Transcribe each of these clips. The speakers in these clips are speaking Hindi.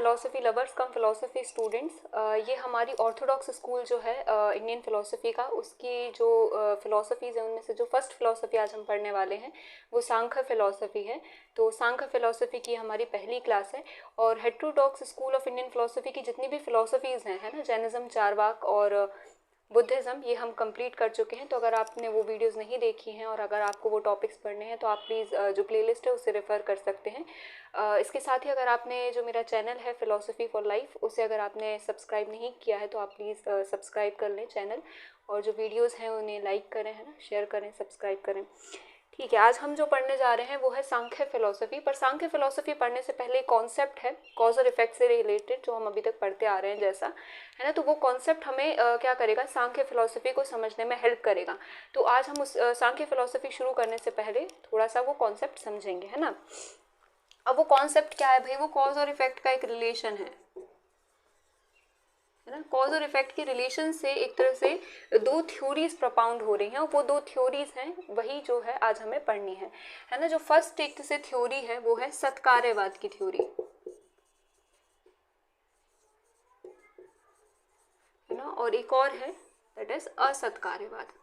फ़िलॉसफी लवर्स कम फ़िलॉसफी स्टूडेंट्स, ये हमारी ऑर्थोडॉक्स स्कूल जो है इंडियन फ़िलॉसफी का, उसकी जो फ़िलॉसफीज़ हैं उनमें से जो फर्स्ट फ़िलॉसफी आज हम पढ़ने वाले हैं वो सांख्य फ़िलॉसफी है। तो सांख्य फ़िलॉसफी की हमारी पहली क्लास है। और heterodox school of Indian philosophy की जितनी भी फ़िलॉसफीज़ हैं, है ना, जैनिज़्म, चारवाक और बुद्धिज़्म, ये हम कंप्लीट कर चुके हैं। तो अगर आपने वो वीडियोस नहीं देखी हैं और अगर आपको वो टॉपिक्स पढ़ने हैं तो आप प्लीज़ जो प्लेलिस्ट है उसे रेफ़र कर सकते हैं। इसके साथ ही अगर आपने जो मेरा चैनल है फ़िलॉसफी फॉर लाइफ, उसे अगर आपने सब्सक्राइब नहीं किया है तो आप प्लीज़ सब्सक्राइब कर लें चैनल, और जो वीडियोस हैं उन्हें लाइक करें, है ना, शेयर करें, सब्सक्राइब करें। ठीक है, आज हम जो पढ़ने जा रहे हैं वो है सांख्य फ़िलॉसफी। पर सांख्य फ़िलॉसफी पढ़ने से पहले एक कॉन्सेप्ट है कॉज और इफेक्ट से रिलेटेड, जो हम अभी तक पढ़ते आ रहे हैं जैसा, है ना। तो वो कॉन्सेप्ट हमें क्या करेगा, सांख्य फ़िलॉसफी को समझने में हेल्प करेगा। तो आज हम उस सांख्य फ़िलॉसफी शुरू करने से पहले थोड़ा सा वो कॉन्सेप्ट समझेंगे, है ना। अब वो कॉन्सेप्ट क्या है भाई, वो कॉज और इफेक्ट का एक रिलेशन है ना। कॉज और इफेक्ट के रिलेशन से एक तरह से दो थ्योरीज प्रोपाउंड हो रही हैं, और वो दो थ्योरीज हैं वही जो है आज हमें पढ़नी है ना। जो फर्स्ट एक से थ्योरी है वो है सत्कार्यवाद की थ्योरी, है ना, और एक और है दैट इज असत्कार्यवाद।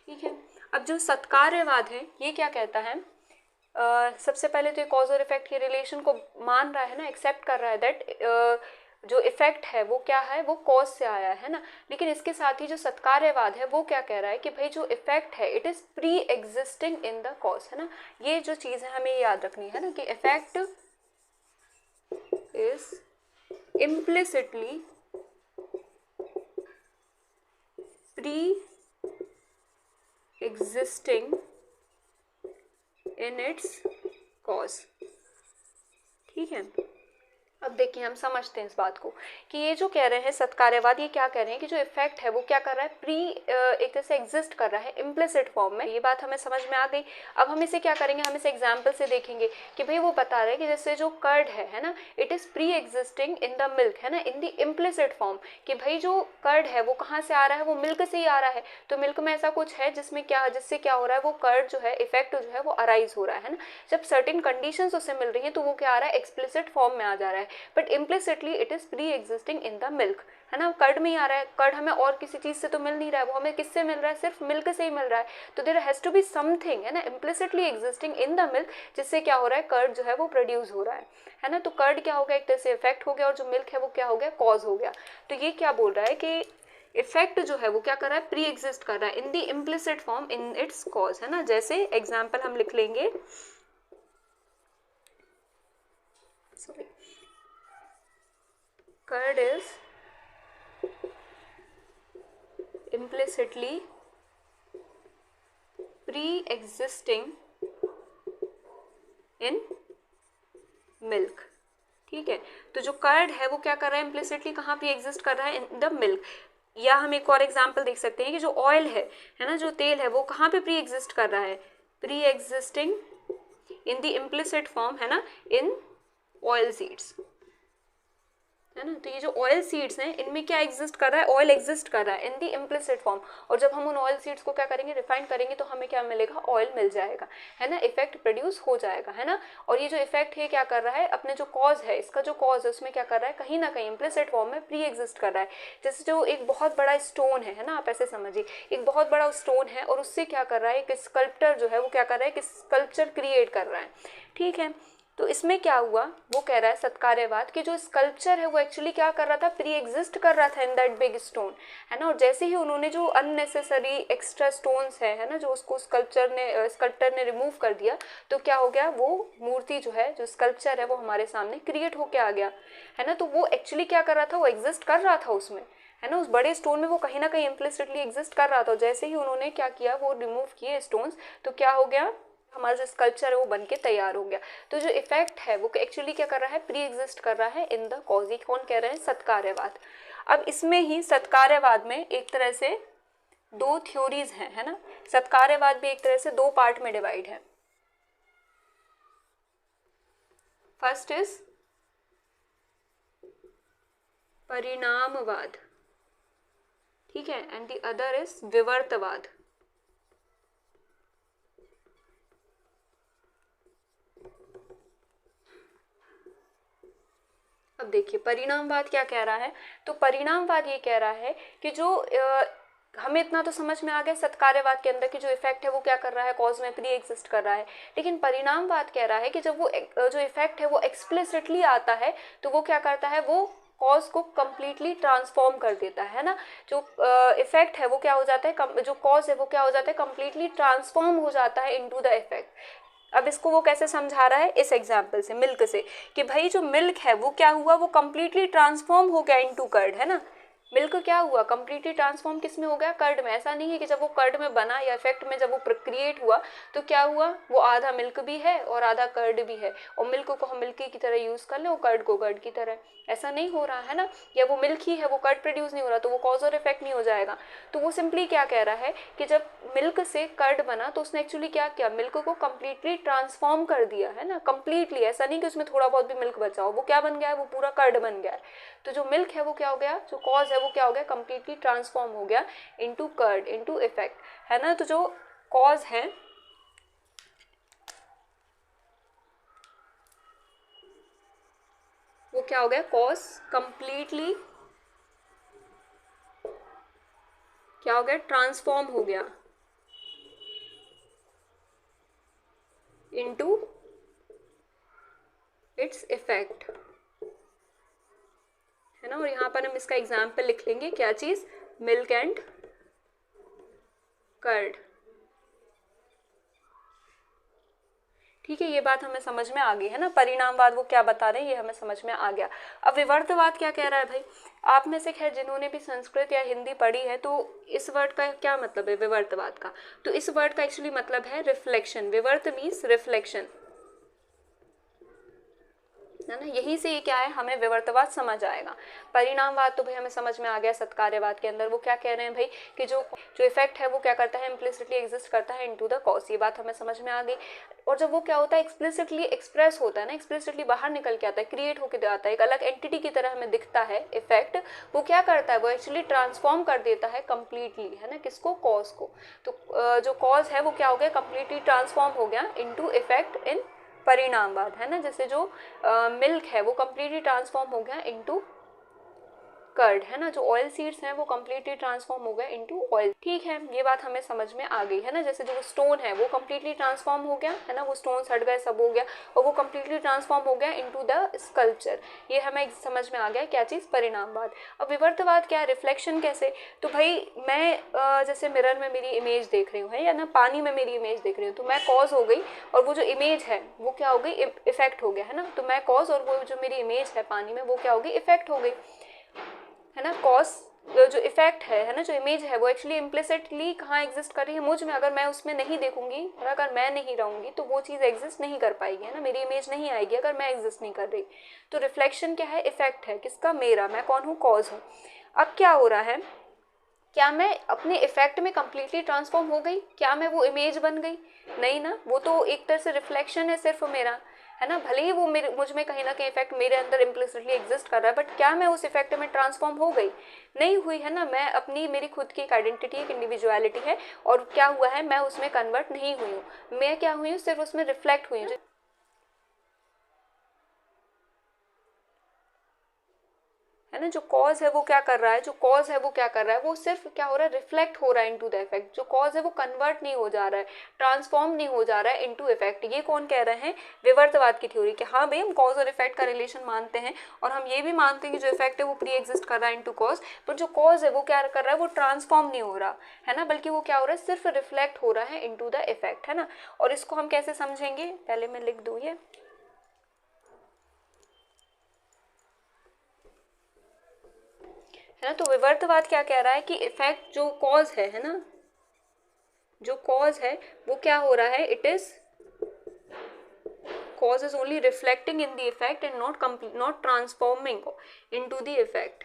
ठीक है, अब जो सत्कार्यवाद है ये क्या कहता है, सबसे पहले तो ये कॉज और इफेक्ट के रिलेशन को मान रहा है ना, एक्सेप्ट कर रहा है दैट जो इफेक्ट है वो क्या है, वो कॉज से आया है ना। लेकिन इसके साथ ही जो सत्कार्यवाद है वो क्या कह रहा है कि भाई जो इफेक्ट है it is pre existing in the cause, है ना। ये जो चीज़ है हमें याद रखनी है ना, कि effect is implicitly pre existing in its cause. ठीक है, अब देखिए हम समझते हैं इस बात को कि ये जो कह रहे हैं सत्कार्यवाद, ये क्या कह रहे हैं कि जो इफेक्ट है वो क्या कर रहा है, प्री एक तरह से एग्जिस्ट कर रहा है इम्प्लिसिट फॉर्म में। ये बात हमें समझ में आ गई। अब हम इसे क्या करेंगे, हम इसे एग्जाम्पल से देखेंगे कि भाई वो बता रहे हैं कि जैसे जो कर्ड है ना, it is pre existing in the milk, है ना, इन द इम्प्लिसिट फॉर्म, कि भाई जो कर्ड है वो कहाँ से आ रहा है, वो मिल्क से ही आ रहा है। तो मिल्क में ऐसा कुछ है जिसमें क्या, जिससे क्या हो रहा है, वो कर्ड जो है इफेक्ट जो है वो अराइज हो रहा है ना। जब सर्टेन कंडीशंस उसे मिल रही हैं तो वो क्या आ रहा है, एक्सप्लिसिट फॉर्म में आ जा रहा है। But implicitly it is pre existing in the milk, है ना, कर्ड में ही आ रहा है। कर्ड हमें और किसी चीज से तो मिल नहीं रहा है, वो हमें किससे मिल रहा है, सिर्फ मिल्क से ही मिल रहा है। तो there has to be something, है ना, implicitly existing in the milk, जिससे क्या हो रहा है, कर्ड जो है वो प्रोड्यूस हो रहा है ना। तो कर्ड क्या हो गया, एक तरह से इफेक्ट हो गया, और जो मिल्क है वो क्या हो गया, कॉज हो गया। तो ये क्या बोल रहा है कि इफेक्ट जो है वो क्या कर रहा है, प्री एग्जिस्ट कर रहा है in the implicit form in its cause, है ना। जैसे एग्जाम्पल हम लिख लेंगे, sorry, curd is implicitly pre-existing in milk। ठीक है, तो जो कर्ड है वो क्या कर रहा है, इम्प्लिसिटली कहाँ पे एग्जिस्ट कर रहा है, इन द मिल्क। या हम एक और एग्जांपल देख सकते हैं कि जो ऑयल है ना, जो तेल है वो कहाँ पे प्री एग्जिस्ट कर रहा है, pre existing in the implicit form, है ना, इन ऑयल सीड्स, है ना। तो ये जो ऑयल सीड्स हैं इनमें क्या एग्जिस्ट कर रहा है, ऑयल एग्जिस्ट कर रहा है इन दी इम्प्लिसिट फॉर्म। और जब हम उन ऑयल सीड्स को क्या करेंगे, रिफाइन करेंगे, तो हमें क्या मिलेगा, ऑयल मिल जाएगा, है ना, इफेक्ट प्रोड्यूस हो जाएगा, है ना। और ये जो इफेक्ट है क्या कर रहा है, अपने जो कॉज है, इसका जो कॉज है उसमें क्या कर रहा है, कहीं ना कहीं इम्प्लिसिट फॉर्म में प्री एग्जिस्ट कर रहा है। जैसे जो एक बहुत बड़ा स्टोन है ना, आप ऐसे समझिए, एक बहुत बड़ा स्टोन है और उससे क्या कर रहा है, एक स्कल्प्टर जो है वो क्या कर रहा है, एक स्कल्पचर क्रिएट कर रहा है। ठीक है, तो इसमें क्या हुआ, वो कह रहा है सत्कार्यवाद कि जो स्कल्पचर है वो एक्चुअली क्या कर रहा था, प्री एग्जिस्ट कर रहा था इन दैट बिग स्टोन, है ना। और जैसे ही उन्होंने जो अननेसेसरी एक्स्ट्रा स्टोन्स है ना, जो उसको स्कल्प्टर ने रिमूव कर दिया, तो क्या हो गया, वो मूर्ति जो है, जो स्कल्पचर है वो हमारे सामने क्रिएट होके आ गया, है ना। तो वो एक्चुअली क्या कर रहा था, वो एग्जिस्ट कर रहा था उसमें, है ना, उस बड़े स्टोन में वो कहीं ना कहीं इम्प्लिसिटली एग्जिस्ट कर रहा था। जैसे ही उन्होंने क्या किया, वो रिमूव किए स्टोन्स, तो क्या हो गया, हमारा जो स्कल्पचर है वो बन के तैयार हो गया। तो जो इफेक्ट है वो एक्चुअली क्या कर रहा है, प्री एग्जिस्ट कर रहा है इन द कॉज। ये कौन कह रहे हैं, सत्कार्यवाद। अब इसमें ही सत्कार्यवाद में एक तरह से दो थ्योरीज हैं, है ना। सत्कार्यवाद भी एक तरह से दो पार्ट में डिवाइड है। फर्स्ट इज परिणामवाद, ठीक है, एंड द अदर इज विवर्तवाद। अब देखिए परिणामवाद क्या कह रहा है, तो परिणामवाद ये कह रहा है कि जो हमें इतना तो समझ में आ गया सत्कार्यवाद के अंदर कि जो इफेक्ट है वो क्या कर रहा है, कॉज में प्री एग्जिस्ट कर रहा है, लेकिन परिणामवाद कह रहा है कि जब वो जो इफेक्ट है वो एक्सप्लिसिटली आता है तो वो क्या करता है, वो कॉज को कम्प्लीटली ट्रांसफॉर्म कर देता है ना। जो इफेक्ट है वो क्या हो जाता है, जो कॉज है वो क्या हो जाता है, कम्प्लीटली ट्रांसफॉर्म हो जाता है इनटू द इफेक्ट। अब इसको वो कैसे समझा रहा है, इस एग्जाम्पल से, मिल्क से, कि भाई जो मिल्क है वो क्या हुआ, वो कम्प्लीटली ट्रांसफॉर्म हो गया इनटू कर्ड, है ना। मिल्क क्या हुआ, कम्प्लीटली ट्रांसफॉर्म किस में हो गया, कर्ड में। ऐसा नहीं है कि जब वो कर्ड में बना या इफेक्ट में जब वो क्रिएट हुआ तो क्या हुआ, वो आधा मिल्क भी है और आधा कर्ड भी है, और मिल्क को हम मिल्क की तरह यूज कर लें और कर्ड को कर्ड की तरह, ऐसा नहीं हो रहा है ना। या वो मिल्क ही है, वो कर्ड प्रोड्यूस नहीं हो रहा, तो वो कॉज और इफेक्ट नहीं हो जाएगा। तो वो सिंपली क्या कह रहा है कि जब मिल्क से कर्ड बना तो उसने एक्चुअली क्या किया, मिल्क को कम्प्लीटली ट्रांसफॉर्म कर दिया, है ना, कम्प्लीटली। ऐसा नहीं कि उसमें थोड़ा बहुत भी मिल्क बचा हो, वो क्या बन गया है, वो पूरा कर्ड बन गया है। तो जो मिल्क है वो क्या हो गया, जो कॉज है वो क्या हो गया, कम्प्लीटली ट्रांसफॉर्म हो गया इनटू कर्ड, इनटू इफेक्ट, है ना। तो जो कॉज है वो क्या हो गया, कॉज कम्प्लीटली क्या हो गया, ट्रांसफॉर्म हो गया इनटू इट्स इफेक्ट, है ना। और यहाँ पर हम इसका एग्जाम्पल लिख लेंगे, क्या चीज, मिल्क एंड कर्ड। ठीक है, ये बात हमें समझ में आ गई, है ना। परिणामवाद वो क्या बता रहे हैं ये हमें समझ में आ गया। अब विवर्तवाद क्या कह रहा है भाई, आप में से खैर जिन्होंने भी संस्कृत या हिंदी पढ़ी है तो इस वर्ड का क्या मतलब है विवर्तवाद का, तो इस वर्ड का एक्चुअली मतलब है रिफ्लेक्शन। विवर्त मीन्स रिफ्लेक्शन, है ना। यही से ये क्या है, हमें विवर्तवाद समझ आएगा। परिणामवाद तो भाई हमें समझ में आ गया सत्कार्यवाद के अंदर वो क्या कह रहे हैं भाई, कि जो इफेक्ट है वो क्या करता है, इम्प्लिसिटली एग्जिस्ट करता है इनटू द कॉज, ये बात हमें समझ में आ गई। और जब वो क्या होता है, एक्सप्लिसिटली एक्सप्रेस होता है ना, एक्सप्लिसिटली बाहर निकल के आता है, क्रिएट होकर आता है, एक अलग एंटिटी की तरह हमें दिखता है इफेक्ट, वो क्या करता है, वो एक्चुअली ट्रांसफॉर्म कर देता है कम्प्लीटली, है ना, किसको, कॉज को। तो जो कॉज है वो क्या हो गया, कम्प्लीटली ट्रांसफॉर्म हो गया इनटू इफेक्ट इन परिणामवाद, है ना। जैसे जो मिल्क है वो कम्प्लीटली ट्रांसफॉर्म हो गया इनटू कर्ड, है ना। जो ऑयल सीड्स हैं वो कम्प्लीटली ट्रांसफॉर्म हो गए इनटू ऑयल। ठीक है, ये बात हमें समझ में आ गई, है ना। जैसे जो स्टोन है वो कम्प्लीटली ट्रांसफॉर्म हो गया, है ना, वो स्टोन हट गए, सब हो गया, और वो कम्प्लीटली ट्रांसफॉर्म हो गया इनटू द स्कल्पचर। ये हमें समझ में आ गया क्या चीज़, परिणामवाद। अब विवर्तवाद क्या है, रिफ्लेक्शन कैसे, तो भाई मैं जैसे मिरर में मेरी इमेज देख रही हूँ, है या ना, पानी में मेरी इमेज देख रही हूँ, तो मैं कॉज हो गई और वो जो इमेज है वो क्या हो गई, इफेक्ट हो गया, है ना। तो मैं कॉज और वो जो मेरी इमेज है पानी में वो क्या हो गई, इफेक्ट हो गई, है ना। कॉज जो इफेक्ट है ना, जो इमेज है वो एक्चुअली इम्प्लिसिटली कहाँ एग्जिस्ट कर रही है, मुझ में। अगर मैं उसमें नहीं देखूंगी और अगर मैं नहीं रहूंगी तो वो चीज़ एग्जिस्ट नहीं कर पाएगी, है ना, मेरी इमेज नहीं आएगी अगर मैं एग्जिस्ट नहीं कर रही। तो रिफ्लेक्शन क्या है, इफेक्ट है, किसका, मेरा, मैं कौन हूँ, कॉज हूँ। अब क्या हो रहा है, क्या मैं अपने इफेक्ट में कम्प्लीटली ट्रांसफॉर्म हो गई, क्या मैं वो इमेज बन गई, नहीं ना। वो तो एक तरह से रिफ्लेक्शन है सिर्फ मेरा, है ना। भले ही वो मेरे मुझ में कहीं ना कहीं इफेक्ट मेरे अंदर इम्प्लिसिटली एग्जिस्ट कर रहा है, बट क्या मैं उस इफेक्ट में ट्रांसफॉर्म हो गई, नहीं हुई, है ना। मैं अपनी, मेरी खुद की एक आइडेंटिटी, एक इंडिविजुअलिटी है, और क्या हुआ है, मैं उसमें कन्वर्ट नहीं हुई हूँ, मैं क्या हुई हूँ, सिर्फ उसमें रिफ्लेक्ट हुई हूँ, है ना। जो कॉज है वो क्या कर रहा है, जो कॉज है वो क्या कर रहा है, वो सिर्फ क्या हो रहा है, रिफ्लेक्ट हो रहा है इनटू द इफेक्ट। जो कॉज है वो कन्वर्ट नहीं हो जा रहा है, ट्रांसफॉर्म नहीं हो जा रहा है इनटू इफेक्ट। ये कौन कह रहे हैं, विवर्तवाद की थ्योरी, कि हाँ भाई हम कॉज और इफेक्ट का रिलेशन मानते हैं, और हम ये भी मानते हैं कि जो इफेक्ट है वो प्री एग्जिस्ट कर रहा है इनटू कॉज, पर जो कॉज है वो क्या कर रहा है, वो ट्रांसफॉर्म नहीं हो रहा, है ना, बल्कि वो क्या हो रहा है, सिर्फ रिफ्लेक्ट हो रहा है इनटू द इफेक्ट, है ना। और इसको हम कैसे समझेंगे, पहले मैं लिख दूँ ये, है ना। तो विवर्तवाद क्या कह रहा है कि इफेक्ट जो कॉज है ना, जो कॉज है वो क्या हो रहा है, it is cause is only reflecting in the effect and not transforming into the effect.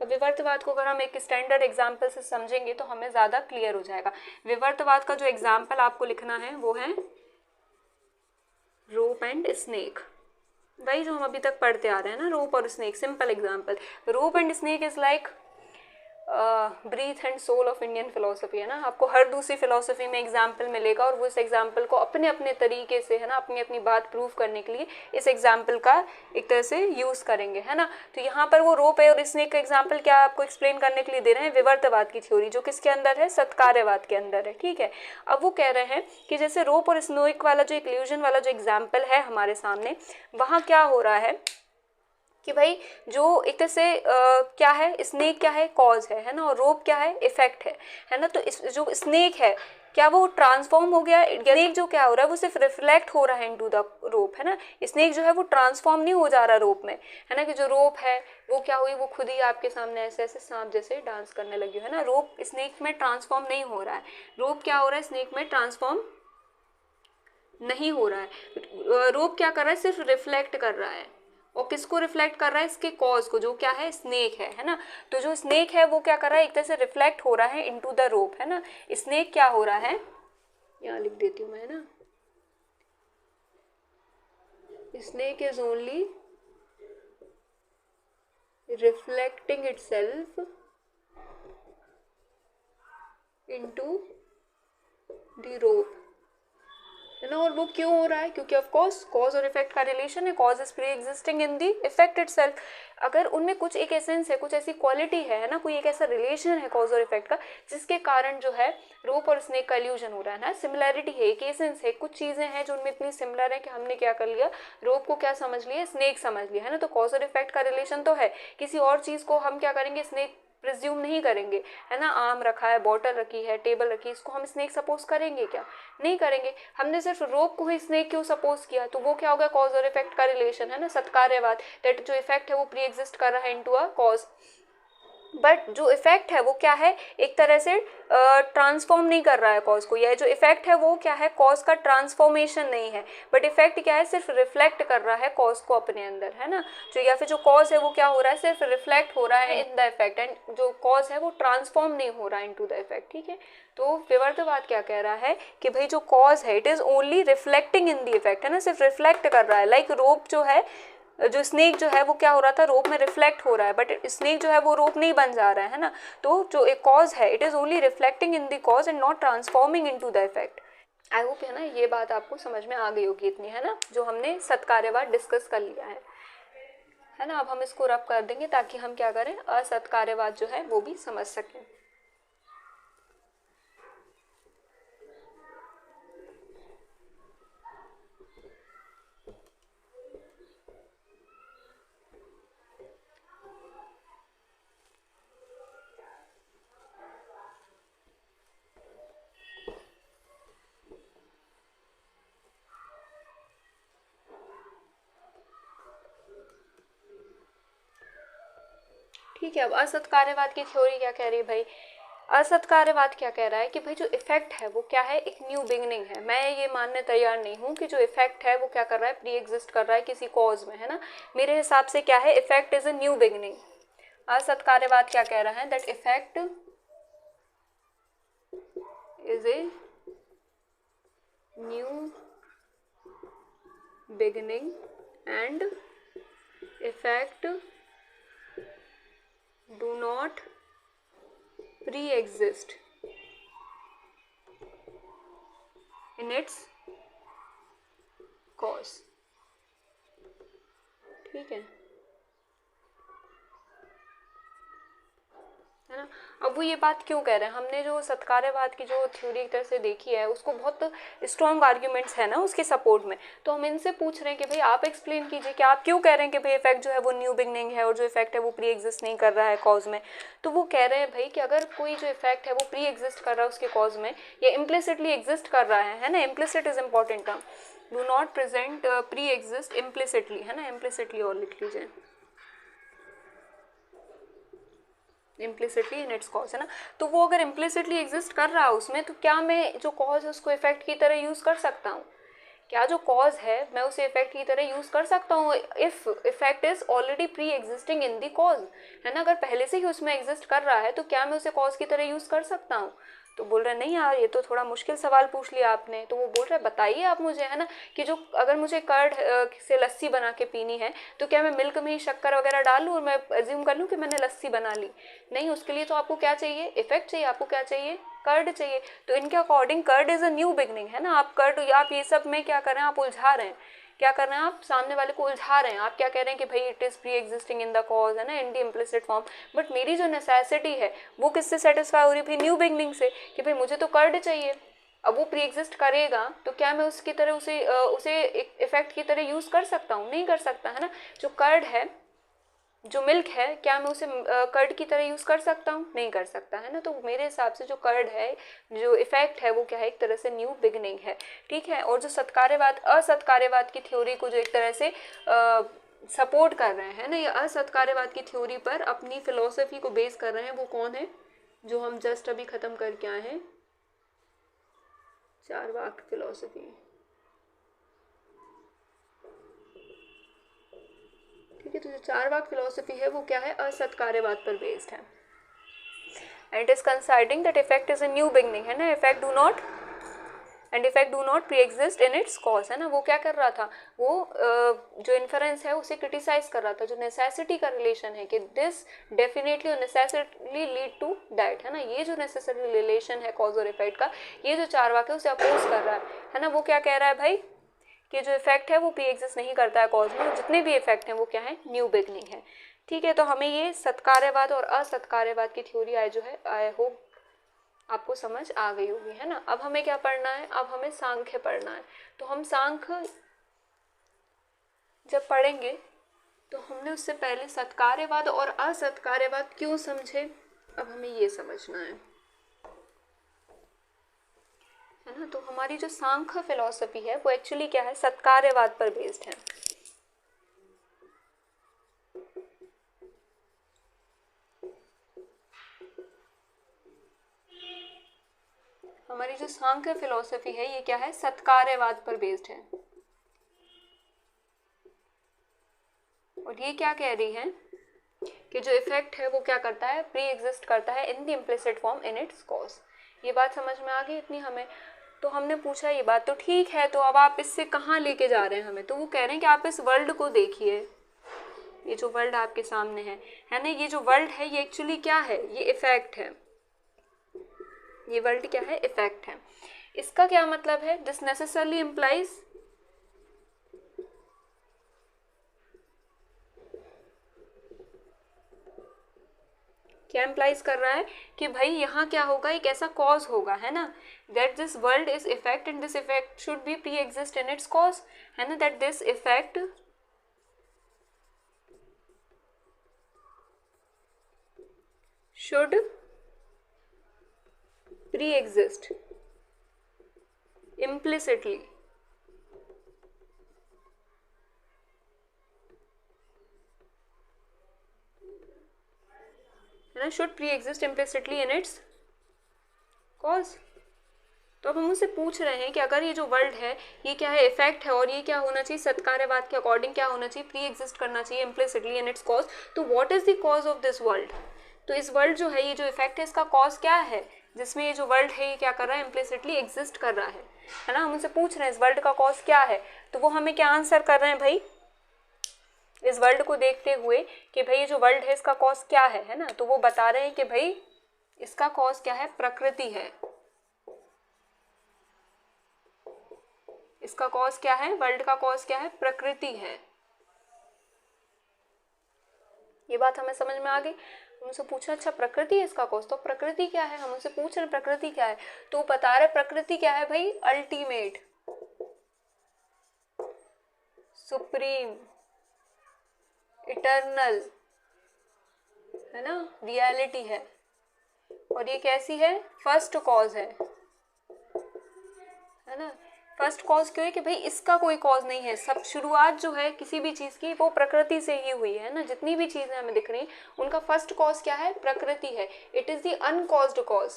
विवर्तवाद को अगर हम एक स्टैंडर्ड एग्जाम्पल से समझेंगे तो हमें ज्यादा क्लियर हो जाएगा। विवर्तवाद का जो एग्जाम्पल आपको लिखना है वो है रोप एंड स्नेक, वही जो हम अभी तक पढ़ते आ रहे हैं ना, रोप और snake. Simple example, rope and snake is like breath and soul of Indian philosophy, है ना, आपको हर दूसरी फिलोसफी में एग्जाम्पल मिलेगा और वो इस एग्जाम्पल को अपने अपने तरीके से, है ना, अपनी अपनी बात प्रूव करने के लिए इस एग्जाम्पल का एक तरह से यूज़ करेंगे, है ना। तो यहाँ पर वो रोप है और स्नेक का एग्जाम्पल क्या आपको एक्सप्लेन करने के लिए दे रहे हैं, विवर्तवाद की थ्योरी, जो किसके अंदर है, सत्कार्यवाद के अंदर है, ठीक है। अब वो कह रहे हैं कि जैसे रोप और स्नेक वाला जो इल्यूजन वाला जो एग्जाम्पल है हमारे सामने, वहाँ क्या हो रहा है कि भाई जो एक तरह से क्या है, स्नेक क्या है, कॉज है ना, और रोप क्या है, इफेक्ट है ना। तो इस जो स्नेक है क्या वो ट्रांसफॉर्म हो गया, स्नेक जो क्या हो रहा है वो सिर्फ रिफ्लेक्ट हो रहा है इनटू द रोप, है ना। स्नेक जो है वो ट्रांसफॉर्म नहीं हो जा रहा रोप में, है ना, कि जो रोप है वो क्या हुई, वो खुद ही आपके सामने ऐसे ऐसे सांप जैसे डांस करने लगी, है ना। रोप स्नेक में ट्रांसफॉर्म नहीं हो रहा है, रोप क्या हो रहा है, स्नेक में ट्रांसफॉर्म नहीं हो रहा है। रोप क्या कर रहा है, सिर्फ रिफ्लेक्ट कर रहा है, और किसको रिफ्लेक्ट कर रहा है, इसके कॉज को, जो क्या है, स्नेक है ना। तो जो स्नेक है वो क्या कर रहा है, एक तरह से रिफ्लेक्ट हो रहा है इनटू द रोप, है ना। स्नेक क्या हो रहा है, यहाँ लिख देती हूँ मैं, है ना, snake is only reflecting itself into the rope, है ना। और वो क्यों हो रहा है, क्योंकि ऑफ कोर्स कॉज और इफेक्ट का रिलेशन है, cause is pre existing in the effect itself. अगर उनमें कुछ एक एसेंस है, कुछ ऐसी क्वालिटी है ना, कोई एक ऐसा रिलेशन है कॉज और इफेक्ट का, जिसके कारण जो है रोप और स्नेक का इल्यूजन हो रहा है ना, सिमिलैरिटी है, एक एसेंस है, कुछ चीजें हैं जो उनमें इतनी सिमिलर है कि हमने क्या कर लिया, रोप को क्या समझ लिया, स्नेक समझ लिया, है ना। तो कॉज और इफेक्ट का रिलेशन तो है, किसी और चीज को हम क्या करेंगे, स्नेक प्रिज्यूम नहीं करेंगे, है ना। आम रखा है, बॉटल रखी है, टेबल रखी है, इसको हम स्नेक सपोज करेंगे क्या, नहीं करेंगे। हमने सिर्फ रोप को ही स्नेक क्यों सपोज किया, तो वो क्या हो गया, कॉज और इफेक्ट का रिलेशन, है ना, सत्कार्यवाद, दैट जो इफेक्ट है वो प्री एग्जिस्ट कर रहा है इनटू अ कॉज। बट जो इफेक्ट है वो क्या है, एक तरह से ट्रांसफॉर्म नहीं कर रहा है कॉज को, या जो इफेक्ट है वो क्या है, कॉज का ट्रांसफॉर्मेशन नहीं है, बट इफेक्ट क्या है, सिर्फ रिफ्लेक्ट कर रहा है कॉज को अपने अंदर, है ना। जो या फिर जो कॉज है वो क्या हो रहा है, सिर्फ रिफ्लेक्ट हो रहा है इन द इफेक्ट, एंड जो कॉज है वो ट्रांसफॉर्म नहीं हो रहा है इनटू द इफेक्ट, ठीक है। तो विवर्तवाद क्या कह रहा है कि भाई जो कॉज है it is only reflecting in the effect, है ना, सिर्फ रिफ्लेक्ट कर रहा है। लाइक रोप जो है, जो स्नेक जो है वो क्या हो रहा था, रोप में रिफ्लेक्ट हो रहा है, बट स्नेक जो है वो रोप नहीं बन जा रहा है ना। तो जो एक कॉज है it is only reflecting in the cause and not transforming into the effect. I hope, है ना, ये बात आपको समझ में आ गई होगी इतनी, है ना, जो हमने सत्कार्यवाद डिस्कस कर लिया है ना। अब हम इसको रब कर देंगे ताकि हम क्या करें, असत्कार्यवाद जो है वो भी समझ सकें। ठीक है, अब असत्कार्यवाद की थ्योरी क्या कह रही है भाई, असत्कार्यवाद क्या कह रहा है कि भाई जो इफेक्ट है वो क्या है, एक न्यू बिगनिंग है। मैं ये मानने तैयार नहीं हूँ कि जो इफेक्ट है वो क्या कर रहा है, प्री एग्जिस्ट कर रहा है किसी कॉज में, है ना। मेरे हिसाब से क्या है, effect is a new beginning. Asatkaryavada क्या कह रहा है, that effect is a new beginning and effect do not pre-exist in its cause, ठीक है ना। अब वो ये बात क्यों कह रहे हैं, हमने जो सत्कार्यवाद की जो थ्योरी एक तरह से देखी है उसको बहुत स्ट्रॉन्ग आर्ग्यूमेंट्स है ना उसके सपोर्ट में, तो हम इनसे पूछ रहे हैं कि भाई आप एक्सप्लेन कीजिए कि आप क्यों कह रहे हैं कि भाई इफेक्ट जो है वो न्यू बिगनिंग है और जो इफेक्ट है वो प्री एग्जिस्ट नहीं कर रहा है कॉज में। तो वो कह रहे हैं भाई कि अगर कोई जो इफेक्ट है वो प्री एग्जिस्ट कर रहा है उसके कॉज में, या इम्प्लिसिटली एग्जिस्ट कर रहा है ना, implicit is important term, do not present pre exist implicitly, है ना, इम्प्लिसिटली और लिख लीजिए, इम्प्लिसिटली इन इट्स कॉज, है ना। तो वो अगर इम्प्लिसिटली एग्जिस्ट कर रहा है उसमें, तो क्या मैं जो कॉज है उसको इफेक्ट की तरह यूज़ कर सकता हूँ, क्या जो कॉज है मैं उसे इफेक्ट की तरह यूज़ कर सकता हूँ, if effect is already pre existing in the cause, है ना। अगर पहले से ही उसमें एग्जिस्ट कर रहा है तो क्या मैं उसे कॉज की तरह यूज़ कर सकता हूँ, तो बोल रहा है नहीं यार ये तो थोड़ा मुश्किल सवाल पूछ लिया आपने। तो वो बोल रहा है बताइए आप मुझे, है ना, कि जो अगर मुझे कर्ड से लस्सी बना के पीनी है तो क्या मैं मिल्क में ही शक्कर वगैरह डाल लूँ और मैं अज्यूम कर लूँ कि मैंने लस्सी बना ली? नहीं, उसके लिए तो आपको क्या चाहिए, इफेक्ट चाहिए, आपको क्या चाहिए, कर्ड चाहिए। तो इनके according curd is a new beginning, है ना। आप कर्ड, आप ये सब में क्या कर रहे हैं, आप उलझा रहे हैं, क्या कर रहे हैं आप, सामने वाले को उलझा रहे हैं। आप क्या कह रहे हैं कि भाई it is pre existing in the cause, है ना, इन द इम्प्लिसिट फॉर्म, बट मेरी जो नेसेसिटी है वो किससे सेटिस्फाई हो रही है, न्यू बिगनिंग से, कि भाई मुझे तो कर्ड चाहिए। अब वो प्री एग्जिस्ट करेगा तो क्या मैं उसकी तरह उसे इफेक्ट की तरह यूज कर सकता हूँ? नहीं कर सकता, है ना। जो कर्ड है, जो मिल्क है, क्या मैं उसे कर्ड की तरह यूज कर सकता हूँ? नहीं कर सकता, है ना। तो मेरे हिसाब से जो कर्ड है, जो इफेक्ट है, वो क्या है, एक तरह से न्यू बिगनिंग है, ठीक है। और जो सत्कार्यवाद, असत्कार्यवाद की थ्योरी को जो एक तरह से सपोर्ट कर रहे हैं ना, ये असत्कार्यवाद की थ्योरी पर अपनी फिलोसफी को बेस कर रहे हैं, वो कौन है, जो हम जस्ट अभी खत्म करके आए हैं, चारवाक फिलोसफी, ठीक है। तो जो चारवाक फिलोसफी है वो क्या है, असत्कार्यवाद पर बेस्ड है। And it is considering that effect is a new beginning, है ना, effect do not pre exist in its cause, है ना। वो क्या कर रहा था, वो जो इन्फरेंस है उसे क्रिटिसाइज कर रहा था, जो नेसेसिटी का रिलेशन है कि दिस डेफिनेटली और नेसेसरली लीड टू दैट, है ना। ये जो नेसेसरी रिलेशन है कॉज और इफेक्ट का, ये जो चारवाक है उसे अपोज कर रहा है ना। वो क्या कह रहा है भाई, कि जो इफेक्ट है वो प्री एग्जिस्ट नहीं करता है कॉज में, जितने भी इफेक्ट हैं वो क्या है, न्यू बिगनिंग है, ठीक है। तो हमें ये सत्कार्यवाद और असत्कार्यवाद की थ्योरी आई जो है, आई होप आपको समझ आ गई होगी, है ना। अब हमें क्या पढ़ना है, अब हमें सांख्य पढ़ना है। तो हम सांख्य जब पढ़ेंगे तो हमने उससे पहले सत्कार्यवाद और असत्कार्यवाद क्यों समझे, अब हमें ये समझना है ना। तो हमारी जो सांख्य फिलॉसफी है वो एक्चुअली क्या है, सत्कार्यवाद पर बेस्ड है। हमारी जो सांख्य फिलॉसफी है ये क्या है, सत्कार्यवाद पर बेस्ड है। और ये क्या कह रही है कि जो इफेक्ट है वो क्या करता है, प्री एग्जिस्ट करता है in the implicit form in its cause. ये बात समझ में आ गई इतनी हमें। तो हमने पूछा ये बात तो ठीक है, तो अब आप इससे कहाँ लेके जा रहे हैं हमें। तो वो कह रहे हैं कि आप इस वर्ल्ड को देखिए, ये जो वर्ल्ड आपके सामने है ना, ये जो वर्ल्ड है ये एक्चुअली क्या है, ये इफेक्ट है। ये वर्ल्ड क्या है, इफेक्ट है। इसका क्या मतलब है, दिस नेसेसरली इम्प्लाइज, क्या इम्प्लाइज कर रहा है कि भाई यहाँ क्या होगा, एक ऐसा कॉज होगा, है ना, that this world is effect and this effect should be pre exist in its cause, है ना, that this effect should pre-exist implicitly, है ना, should pre-exist implicitly in its cause। तो अब हम उससे पूछ रहे हैं कि अगर ये जो वर्ल्ड है ये क्या है, इफेक्ट है, और ये क्या होना चाहिए, सत्कार्यवाद के अकॉर्डिंग क्या होना चाहिए, प्री एग्जिस्ट करना चाहिए इम्प्लिसिटली इन इट्स कॉज। तो what is the cause of this world, तो इस वर्ल्ड जो है, ये जो इफेक्ट है, इसका कॉज क्या है, जिसमें ये जो वर्ल्ड है ये क्या कर रहा है, इम्प्लिसिटली एग्जिस्ट कर रहा है ना। हम उनसे पूछ रहे हैं इस वर्ल्ड का कॉज क्या है, तो वो हमें क्या आंसर कर रहे हैं भाई, इस वर्ल्ड को देखते हुए कि भाई ये जो वर्ल्ड है इसका कॉज क्या है ना। तो वो बता रहे हैं कि भाई इसका कॉज क्या है, प्रकृति है। इसका कॉज क्या है, वर्ल्ड का कॉज क्या है, प्रकृति है। ये बात हमें समझ में आ गई। उनसे पूछा अच्छा प्रकृति है इसका कॉज, तो प्रकृति क्या है, हम उनसे पूछ रहे प्रकृति क्या है, तो बता रहे प्रकृति क्या है भाई, अल्टीमेट, सुप्रीम, इटर्नल, है ना, रियलिटी है। और ये कैसी है, फर्स्ट कॉज है ना। फर्स्ट कॉज क्यों है कि भाई इसका कोई कॉज नहीं है, सब शुरुआत जो है किसी भी चीज की वो प्रकृति से ही हुई है ना। जितनी भी चीजें हमें दिख रही उनका फर्स्ट कॉज क्या है, प्रकृति है। इट इज द अनकॉज्ड कॉज,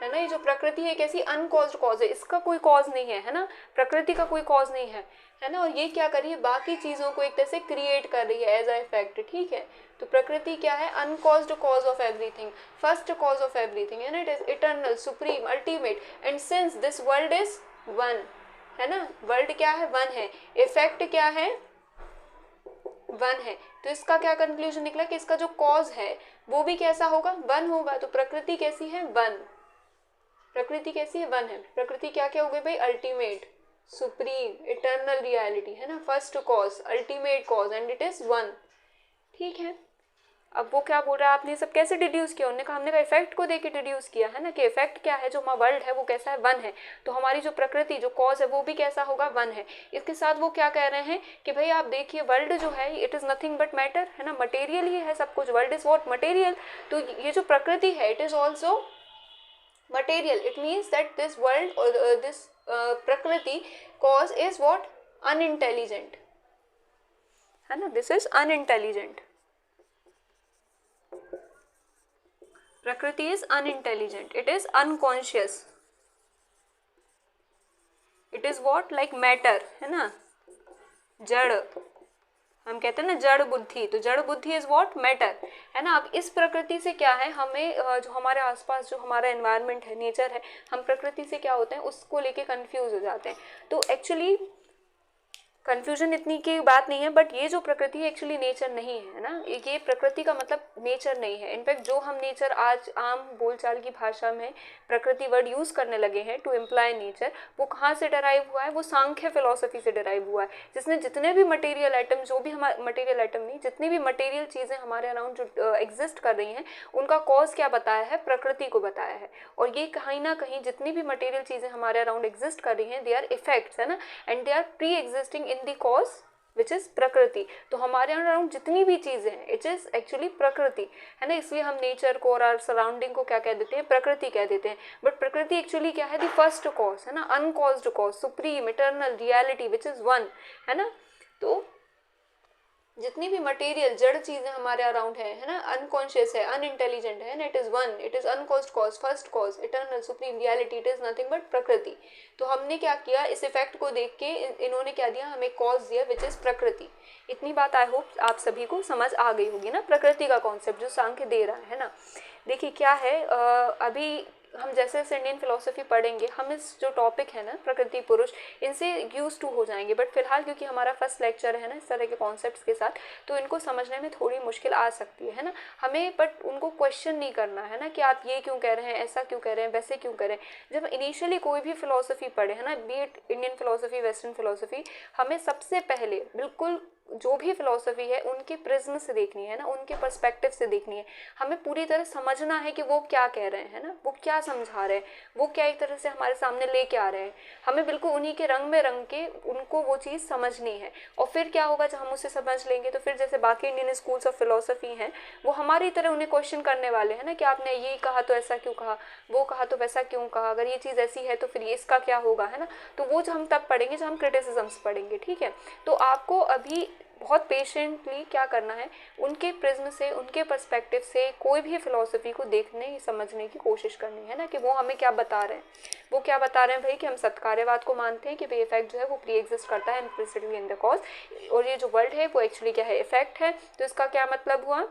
है ना। ये जो प्रकृति है कैसी अनकॉज्ड कॉज है, इसका कोई कॉज नहीं है ना, प्रकृति का कोई कॉज नहीं है ना। और ये क्या कर रही है, बाकी चीजों को एक तरह से क्रिएट कर रही है एज अ इफेक्ट, ठीक है। तो प्रकृति क्या है, uncaused cause of everything, first cause of everything, है ना। It is eternal, supreme, ultimate, and since this world is one, है ना, वर्ल्ड क्या है, वन है, इफेक्ट क्या है, वन है। तो इसका क्या कंक्लूजन निकला कि इसका जो कॉज है वो भी कैसा होगा, वन होगा। तो प्रकृति कैसी है, वन, प्रकृति कैसी है, वन है। प्रकृति क्या क्या हो गई भाई, अल्टीमेट, सुप्रीम, इटर्नल रियलिटी, है ना, first cause, ultimate cause, and it is one, ठीक है। अब वो क्या बोल रहा है, आपने ये सब कैसे डिड्यूस किया, उन्होंने कहा हमने कहा इफेक्ट को देके डिड्यूस किया, है ना, कि इफेक्ट क्या है, जो हमारा वर्ल्ड है वो कैसा है, वन है। तो हमारी जो प्रकृति, जो कॉज है वो भी कैसा होगा, वन है। इसके साथ वो क्या कह रहे हैं कि भाई आप देखिए वर्ल्ड जो है it is nothing but matter, है ना, मटेरियल ही है सब कुछ, वर्ल्ड इज व्हाट, मटेरियल। तो ये जो प्रकृति है it is also material. It means that this world or this prakriti cause is what, unintelligent, है ना, this is unintelligent. प्रकृति is unintelligent, it is unconscious, it is what, like matter, है ना, जड़, हम कहते हैं ना जड़ बुद्धि, तो जड़ बुद्धि इज व्हाट, मैटर, है ना। अब इस प्रकृति से क्या है, हमें जो हमारे आसपास जो हमारा एनवायरनमेंट है, नेचर है, हम प्रकृति से क्या होते हैं उसको लेके कंफ्यूज हो जाते हैं। तो एक्चुअली कंफ्यूजन इतनी की बात नहीं है, बट ये जो प्रकृति है एक्चुअली नेचर नहीं है ना, ये प्रकृति का मतलब नेचर नहीं है। इनफैक्ट जो हम नेचर आज आम बोलचाल की भाषा में प्रकृति वर्ड यूज करने लगे हैं टू इम्प्लाई नेचर, वो कहाँ से डराइव हुआ है, वो सांख्य फिलोसफी से डराइव हुआ है, जिसने जितने भी मटेरियल आइटम, जो भी हमारे मटेरियल आइटम नहीं, जितनी भी मटेरियल चीज़ें हमारे अराउंड जो एग्जिस्ट कर रही हैं उनका कॉज क्या बताया है, प्रकृति को बताया है। और ये कहीं ना कहीं जितनी भी मटेरियल चीज़ें हमारे अराउंड एग्जिस्ट कर रही हैं, दे आर इफेक्ट्स, है ना, and they are pre existing in the cause which is prakriti. तो हमारे अराउंड जितनी भी चीजें हैं इट इज एक्चुअली प्रकृति, है ना। इसलिए हम नेचर को और सराउंडिंग को क्या कह देते हैं, प्रकृति कह देते हैं। बट प्रकृति एक्चुअली क्या है, द फर्स्ट कॉज, है ना, uncaused cause, supreme, eternal reality which is one, है ना। तो जितनी भी मटेरियल जड़ चीजें हमारे अराउंड है ना, अनकॉन्शियस है, अनइंटेलिजेंट है ना, it is one, it is uncaused cause, first cause, eternal, supreme reality, it is nothing but Prakriti. तो हमने क्या किया, इस इफेक्ट को देख के इन्होंने क्या दिया, हमें कॉज दिया विच इज प्रकृति। इतनी बात आई होप आप सभी को समझ आ गई होगी ना, प्रकृति का कॉन्सेप्ट जो सांख्य दे रहा है ना। देखिए क्या है, अभी हम जैसे जैसे इंडियन फिलोसफी पढ़ेंगे हम इस जो टॉपिक है ना प्रकृति पुरुष, इनसे यूज टू हो जाएंगे। बट फिलहाल क्योंकि हमारा फर्स्ट लेक्चर है ना इस तरह के कॉन्सेप्ट्स के साथ, तो इनको समझने में थोड़ी मुश्किल आ सकती है ना हमें। बट उनको क्वेश्चन नहीं करना है ना कि आप ये क्यों कह रहे हैं, ऐसा क्यों कह रहे हैं, वैसे क्यों कह रहे हैं। जब इनिशियली कोई भी फिलोसफी पढ़े, है ना, B it Indian philosophy, western philosophy, हमें सबसे पहले बिल्कुल जो भी फिलोसफी है उनके प्रिज्म से देखनी है ना, उनके पर्सपेक्टिव से देखनी है। हमें पूरी तरह समझना है कि वो क्या कह रहे हैं ना, वो क्या समझा रहे हैं, वो क्या एक तरह से हमारे सामने लेके आ रहे हैं। हमें बिल्कुल उन्हीं के रंग में रंग के उनको वो चीज़ समझनी है। और फिर क्या होगा, जब हम उसे समझ लेंगे तो फिर जैसे बाकी इंडियन स्कूल्स ऑफ फिलोसफी हैं वो हमारी तरह उन्हें क्वेश्चन करने वाले हैं ना कि आपने ये कहा तो ऐसा क्यों कहा, वो कहा तो वैसा क्यों कहा, अगर ये चीज़ ऐसी है तो फिर ये इसका क्या होगा, है ना। तो वो जो हम तब पढ़ेंगे जब हम क्रिटिसिज्म्स पढ़ेंगे, ठीक है। तो आपको अभी बहुत पेशेंटली क्या करना है, उनके प्रिज्म से, उनके पर्सपेक्टिव से कोई भी फिलोसफी को देखने समझने की कोशिश करनी है ना कि वो हमें क्या बता रहे हैं। वो क्या बता रहे हैं भाई कि हम सत्कार्यवाद को मानते हैं कि भाई इफेक्ट जो है वो प्री एग्जिस्ट करता है इम्प्लिसिटली इन द कॉज, और ये जो वर्ल्ड है वो एक्चुअली क्या है, इफेक्ट है। तो इसका क्या मतलब हुआ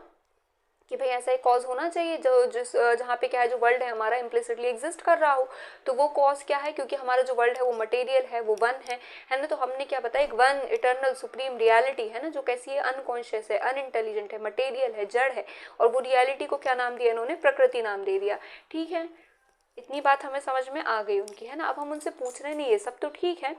कि भाई ऐसा एक कॉज होना चाहिए जो जहाँ पे क्या है, जो वर्ल्ड है हमारा इम्प्लिसिटली एग्जिस्ट कर रहा हो। तो वो कॉज क्या है, क्योंकि हमारा जो वर्ल्ड है वो मटेरियल है, वो वन है ना। तो हमने क्या बताया, एक वन इटर्नल सुप्रीम रियलिटी है ना, जो कैसी है, अनकॉन्शियस है, अनइंटेलिजेंट है, मटेरियल है, जड़ है। और वो रियलिटी को क्या नाम दिया इन्होंने, प्रकृति नाम दे दिया, ठीक है। इतनी बात हमें समझ में आ गई उनकी, है ना। अब हम उनसे पूछ रहे नहीं, ये सब तो ठीक है,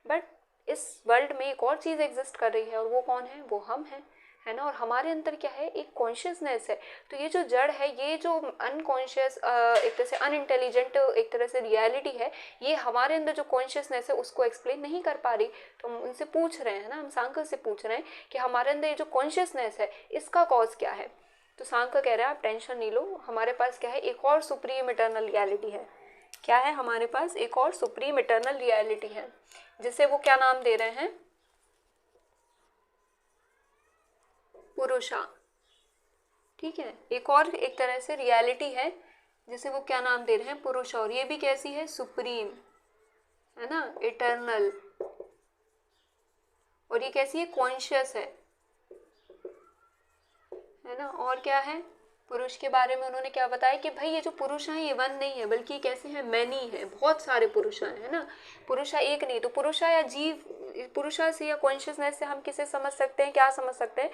बट इस वर्ल्ड में एक और चीज़ एग्जिस्ट कर रही है, और वो कौन है, वो हम हैं, है ना। और हमारे अंदर क्या है, एक कॉन्शियसनेस है। तो ये जो जड़ है, ये जो अनकॉन्शियस, एक तरह से अनइंटेलिजेंट एक तरह से रियलिटी है, ये हमारे अंदर जो कॉन्शियसनेस है उसको एक्सप्लेन नहीं कर पा रही। तो हम उनसे पूछ रहे हैं ना, हम सांख्य से पूछ रहे हैं कि हमारे अंदर ये जो कॉन्शियसनेस है इसका कॉज क्या है। तो सांख्य कह रहे हैं आप टेंशन नहीं लो, हमारे पास क्या है, एक और सुप्रीम इटर्नल रियलिटी है। क्या है हमारे पास, एक और सुप्रीम इटर्नल रियलिटी है, जिसे वो क्या नाम दे रहे हैं, पुरुषा, ठीक है। एक और एक तरह से रियलिटी है जैसे वो क्या नाम दे रहे हैं, पुरुष, और ये भी कैसी है, सुप्रीम, है ना, इटर्नल, और ये कैसी है, कॉन्शियस है ना। और क्या है, पुरुष के बारे में उन्होंने क्या बताया कि भाई ये जो पुरुष हैं ये वन नहीं है, बल्कि कैसे हैं, मैनी है, बहुत सारे पुरुष हैं, है ना, पुरुषा एक नहीं। तो पुरुषा या जीव, पुरुषा से या कॉन्शियसनेस से हम किसे समझ सकते हैं, क्या समझ सकते हैं,